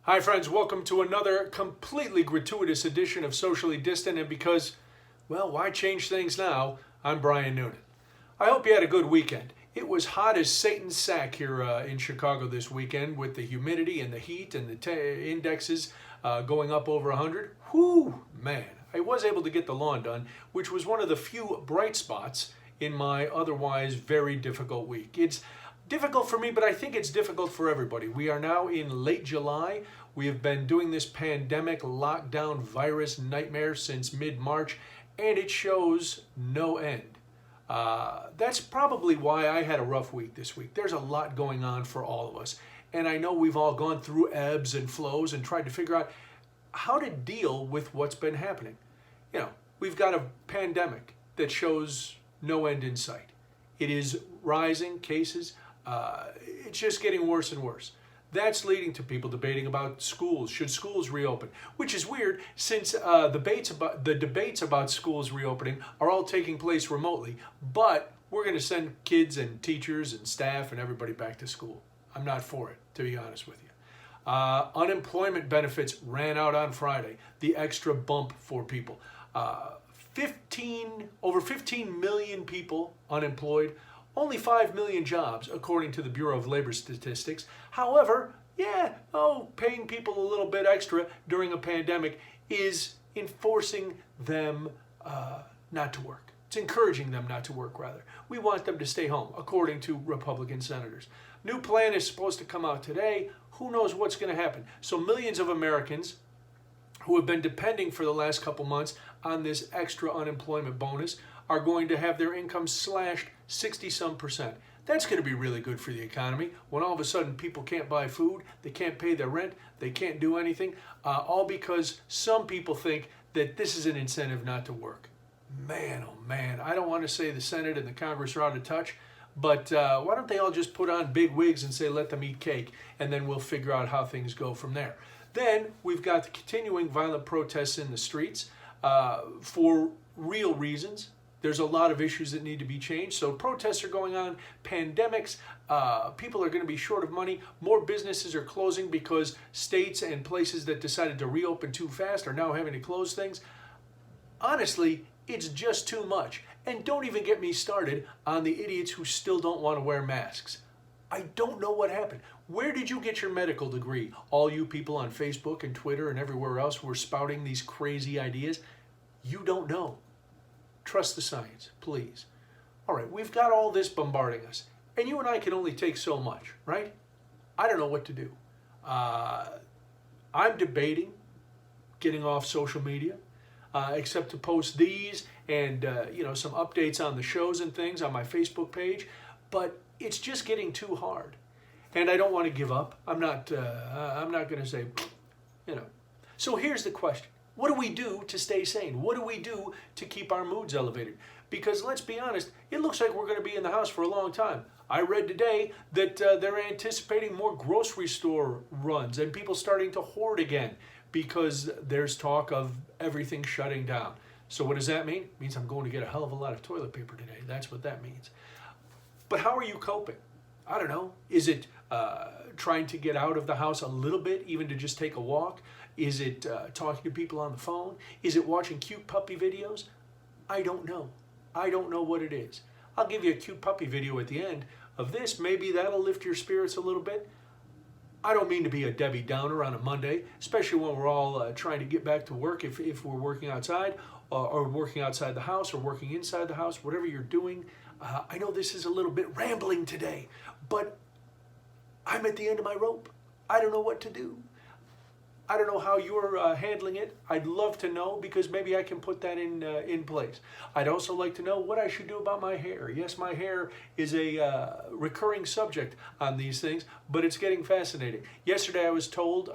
Hi friends, welcome to another completely gratuitous edition of Socially Distant, and because, well, why change things now? I'm Brian Noonan. I hope you had a good weekend. It was hot as Satan's sack here in Chicago this weekend with the humidity and the heat and the indexes going up over 100. Whew, man. I was able to get the lawn done, which was one of the few bright spots in my otherwise very difficult week. It's difficult for me, but I think it's difficult for everybody. We are now in late July. We have been doing this pandemic lockdown virus nightmare since mid-March, and it shows no end. That's probably why I had a rough week this week. There's a lot going on for all of us, and I know we've all gone through ebbs and flows and tried to figure out how to deal with what's been happening. You know, we've got a pandemic that shows no end in sight. It is rising cases. It's just getting worse and worse. That's leading to people debating about schools. Should schools reopen? Which is weird since the debates about schools reopening are all taking place remotely. But we're going to send kids and teachers and staff and everybody back to school. I'm not for it, to be honest with you. Unemployment benefits ran out on Friday. The extra bump for people. Over 15 million people unemployed. Only 5 million jobs, according to the Bureau of Labor Statistics. However, paying people a little bit extra during a pandemic is enforcing them not to work. It's encouraging them not to work, rather. We want them to stay home, according to Republican senators. New plan is supposed to come out today. Who knows what's going to happen? So millions of Americans who have been depending for the last couple months on this extra unemployment bonus are going to have their income slashed 60-some%. That's going to be really good for the economy when all of a sudden people can't buy food, they can't pay their rent, they can't do anything, all because some people think that this is an incentive not to work. Man, oh man, I don't want to say the Senate and the Congress are out of touch, but why don't they all just put on big wigs and say let them eat cake, and then we'll figure out how things go from there. Then we've got the continuing violent protests in the streets for real reasons. There's a lot of issues that need to be changed. So protests are going on, pandemics, people are going to be short of money, more businesses are closing because states and places that decided to reopen too fast are now having to close things. Honestly, it's just too much. And don't even get me started on the idiots who still don't want to wear masks. I don't know what happened. Where did you get your medical degree? All you people on Facebook and Twitter and everywhere else who are spouting these crazy ideas, you don't know. Trust the science, please. All right, we've got all this bombarding us, and you and I can only take so much, right? I don't know what to do. I'm debating getting off social media, except to post these and some updates on the shows and things on my Facebook page, but it's just getting too hard, and I don't want to give up. I'm not going to say, So here's the question. What do we do to stay sane? What do we do to keep our moods elevated? Because let's be honest, it looks like we're going to be in the house for a long time. I read today that they're anticipating more grocery store runs and people starting to hoard again because there's talk of everything shutting down. So what does that mean? It means I'm going to get a hell of a lot of toilet paper today. That's what that means. But how are you coping? I don't know. Is it trying to get out of the house a little bit, even to just take a walk? Is it talking to people on the phone? Is it watching cute puppy videos? I don't know. I don't know what it is. I'll give you a cute puppy video at the end of this. Maybe that'll lift your spirits a little bit. I don't mean to be a Debbie Downer on a Monday, especially when we're all trying to get back to work if we're working outside or working outside the house or working inside the house, whatever you're doing. I know this is a little bit rambling today, but I'm at the end of my rope. I don't know what to do. I don't know how you're handling it. I'd love to know because maybe I can put that in place. I'd also like to know what I should do about my hair. Yes, my hair is a recurring subject on these things, but it's getting fascinating. Yesterday I was told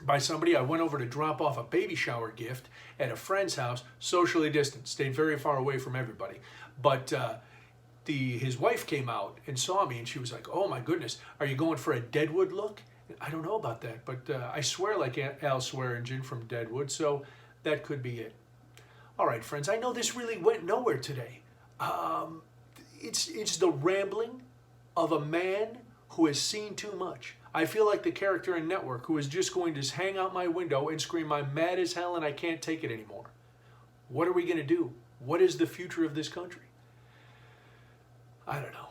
by somebody, I went over to drop off a baby shower gift at a friend's house, socially distant, stayed very far away from everybody. But his wife came out and saw me and she was like, oh my goodness, are you going for a Deadwood look? I don't know about that, but I swear like Al Swearingen from Deadwood, so that could be it. All right, friends, I know this really went nowhere today. It's the rambling of a man who has seen too much. I feel like the character in Network who is just going to hang out my window and scream, I'm mad as hell and I can't take it anymore. What are we going to do? What is the future of this country? I don't know.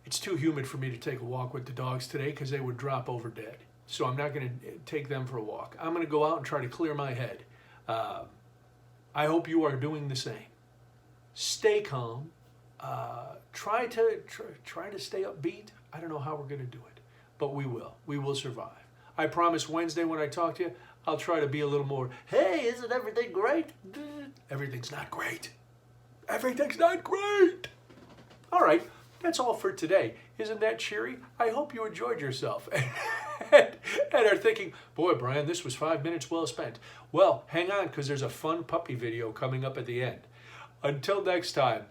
It's too humid for me to take a walk with the dogs today because they would drop over dead. So I'm not going to take them for a walk. I'm going to go out and try to clear my head. I hope you are doing the same. Stay calm. Try to stay upbeat. I don't know how we're going to do it, but we will. We will survive. I promise Wednesday when I talk to you, I'll try to be a little more, hey, isn't everything great? Everything's not great. Everything's not great. All right, that's all for today. Isn't that cheery? I hope you enjoyed yourself and are thinking, boy, Brian, this was 5 minutes well spent. Well, hang on, because there's a fun puppy video coming up at the end. Until next time,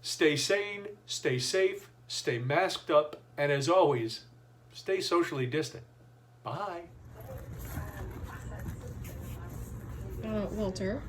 stay sane, stay safe, stay masked up, and as always, stay socially distant. Bye. Walter.